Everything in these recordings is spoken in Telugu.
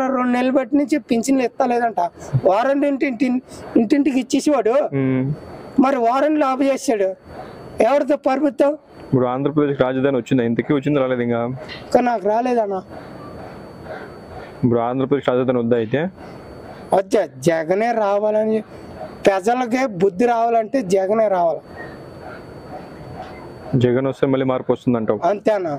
2 నెలలు బట్టి నుంచి పింఛన్లు ఇస్తలేదంట. వారంటీ ఇంటింటికి ఇచ్చేసేవాడు, మరి వారంటీలు ఆఫ్ చేసాడు. ఎవరితో పరిమితం? ఇప్పుడు ఆంధ్రప్రదేశ్ రాజధాని వచ్చిందా? ఇంతకీ వచ్చింది రాలేదు ఇంకా నాకు రాలేదన్నా. ఇప్పుడు ఆంధ్రప్రదేశ్ రాజధాని వద్దా? అయితే వచ్చా జగనే రావాలని, ప్రజలకే బుద్ధి రావాలంటే జగనే రావాలి. జగన్ వస్తే మళ్ళీ మార్పు వస్తుందంటావు? అంతేనా?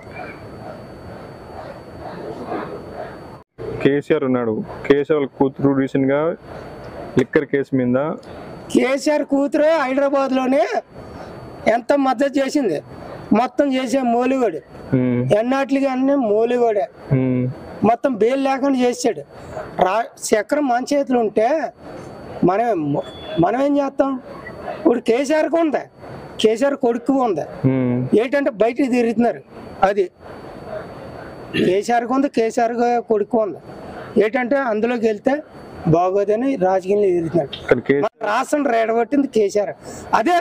కేసీఆర్ ఉన్నాడు, కేసీఆర్ వాళ్ళ కూతురు రీసెంట్ గా లిక్కర్ కేసు మీద కేసీఆర్ కూతురు హైదరాబాద్ లోనే ఎంత మద్దతు చేసింది. మొత్తం చేసే మోలిగోడు, ఎన్నాటికి అన్నీ మోలిగోడే. మొత్తం బెయిల్ లేకుండా చేసాడు. చక్రం మన చేతులు ఉంటే మనం ఏం చేస్తాం? ఇప్పుడు కేసీఆర్కి ఉంది, కేసీఆర్ కొడుకు ఉంది. ఏంటంటే బయటికి తిరుగుతున్నారు. అది కేసీఆర్కి ఉంది, కేసీఆర్ కొడుకు ఉంది. ఏంటంటే అందులోకి వెళ్తే బాగోదని రాజకీయంలో తిరుగుతున్నాడు. రాష్ట్రం రేడగొట్టింది కేసీఆర్. అదే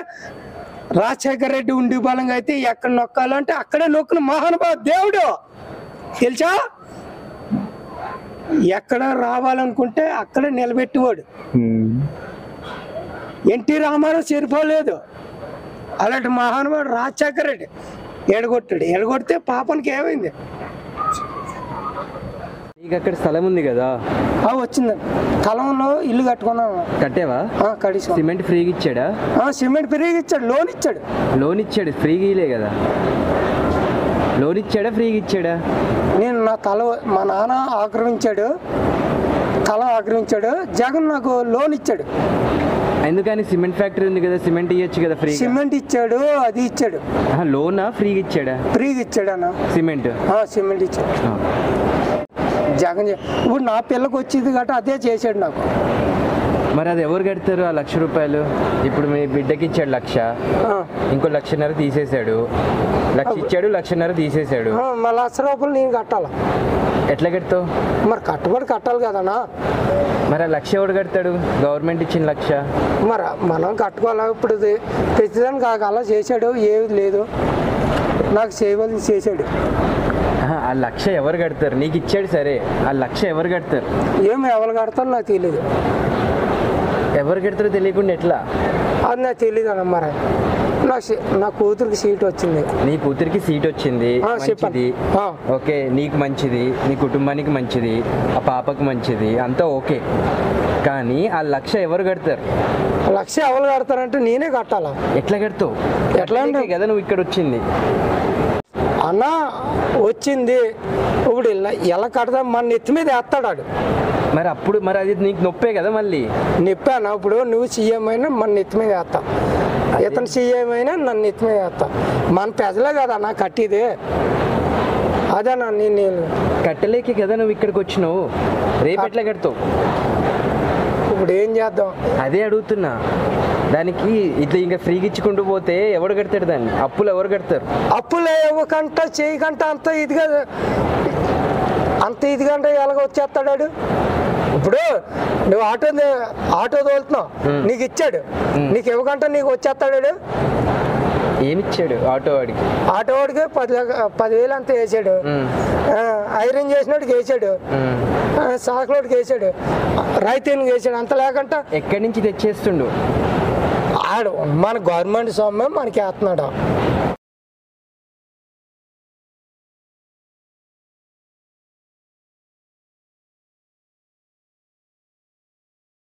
రాజశేఖర రెడ్డి ఉండి బలంగా అయితే ఎక్కడ నొక్కాలంటే అక్కడే నొక్కిన మహానుభావ దేవుడు తెలుసా. ఎక్కడ రావాలనుకుంటే అక్కడే నిలబెట్టేవాడు. ఎన్టీ రామారావు సరిపోలేదు, అలాంటి మహానుభావుడు రాజశేఖర రెడ్డి ఎడగొట్టాడు. ఎడగొడితే పాపానికి ఏమైంది? నీకు అక్కడ స్థలం ఉంది కదా? వచ్చిందండి. స్థలంలో ఇల్లు కట్టుకున్నాను. కట్టేవా? కడిసా. సిమెంట్ ఫ్రీగా ఇచ్చాడా? సిమెంట్ ఫ్రీగా ఇచ్చాడు. లోన్ ఇచ్చాడు. లోన్ ఇచ్చాడు, ఫ్రీగా ఇలే కదా. లోన్ ఇచ్చాడా ఫ్రీగా ఇచ్చాడా? నేను నా మా నాన్న ఆక్రమించాడు, ఆక్రమించాడు. జగన్ నాకు లోన్ ఇచ్చాడు. ఎందుకని? సిమెంట్ ఫ్యాక్టరీ ఉంది కదా, సిమెంట్ ఇవ్వచ్చు కదా ఫ్రీ. సిమెంట్ ఇచ్చాడు, అది ఇచ్చాడు. లోనా ఫ్రీగా ఇచ్చాడా? ఫ్రీగా ఇచ్చాడు అన్న. సిమెంట్ ఇచ్చాడు జగన్. ఇప్పుడు నా పిల్లకి వచ్చేది గట్ట అదే చేశాడు నాకు. మరి అది ఎవరు కడతారు ఆ 1,00,000 రూపాయలు? ఇప్పుడు మీ బిడ్డకి ఇచ్చాడు 1,00,000, ఇంకో 1,50,000 తీసేశాడు. 1,00,000 ఇచ్చాడు, 1,50,000 తీసేశాడు. మళ్ళీ 1,00,000 రూపాయలు నేను కట్టాలా? ఎట్లా కడతావు? మరి కట్టుబడి కట్టాలి కదన్నా. మరి ఆ 1,00,000 ఎవడు కడతాడు? గవర్నమెంట్ ఇచ్చిన 1,00,000 మరి మనం కట్టుకోవాలి. ఇప్పుడు ప్రతిదానికి కాక అలా చేశాడు, ఏది లేదు నాకు చేయవలసి చేశాడు. ఆ 1,00,000 ఎవరు కడతారు? నీకు ఇచ్చాడు సరే, ఆ 1,00,000 ఎవరు కడతారు? ఎవరు కడతారో నాకు తెలియదు. ఎవరు కడతారో తెలియకుండా ఎట్లా? అది నాకు తెలియదు అన్న. మరి నా కూతురికి సీట్ వచ్చింది. నీ కూతురికి సీట్ వచ్చింది, మంచిది. ఓకే, నీకు మంచిది, నీ కుటుంబానికి మంచిది, ఆ పాపకు మంచిది, అంతా ఓకే. కానీ ఆ 1,00,000 ఎవరు కడతారు? 1,00,000 ఎవరు కడతారంటే నేనే కట్టాలా? ఎట్లా కడతావు? ఎట్లా అంటే కదా నువ్వు ఇక్కడ వచ్చింది అన్న, వచ్చింది. ఇప్పుడు ఎలా కడతా? మన నెత్తి మీద వేస్తాడు. మరి అప్పుడు మరి అది నీకు నొప్పే కదా. మళ్ళీ నొప్పాను. ఇప్పుడు నువ్వు సీఎం అయినా మన నెత్తి మీద వేస్తా, ఇతను సీఎం అయినా నన్ను నెత్తి మీద వేస్తా. మన ప్రజలే కదా నా కట్టిది. అదేనా నేను కట్టలేకే కదా నువ్వు ఇక్కడికి వచ్చినావు. రేపు ఎట్లా కడతావు? ఇప్పుడు ఏం చేద్దాం? అదే అడుగుతున్నా. దానికి ఇట్లా ఇంకా ఫ్రీగా ఇచ్చుకుంటూ పోతే ఎవడు కడతాడు దాన్ని? అప్పులు ఎవరు కడతారు? అప్పులు ఇవ్వకంట చేయకంట అంత ఇదిగంటే ఎలాగ వచ్చేస్తాడు? ఇప్పుడు నువ్వు ఆటో తోలుతున్నావు, నీకు ఇచ్చాడు, నీకు ఇవ్వకంట నీకు వచ్చేస్తాడు. ఏమిచ్చాడు ఆటో వాడికి? 10,000 అంతా వేసాడు. ఐరన్ చేసినోడికి వేసాడు, సాకులోడికి వేసాడు, రైతునికి వేసాడు. అంత లేకుండా ఎక్కడి నుంచి తెచ్చేస్తుండు? మన గవర్నమెంట్ సొమ్మే మనకి వేస్తున్నాడు.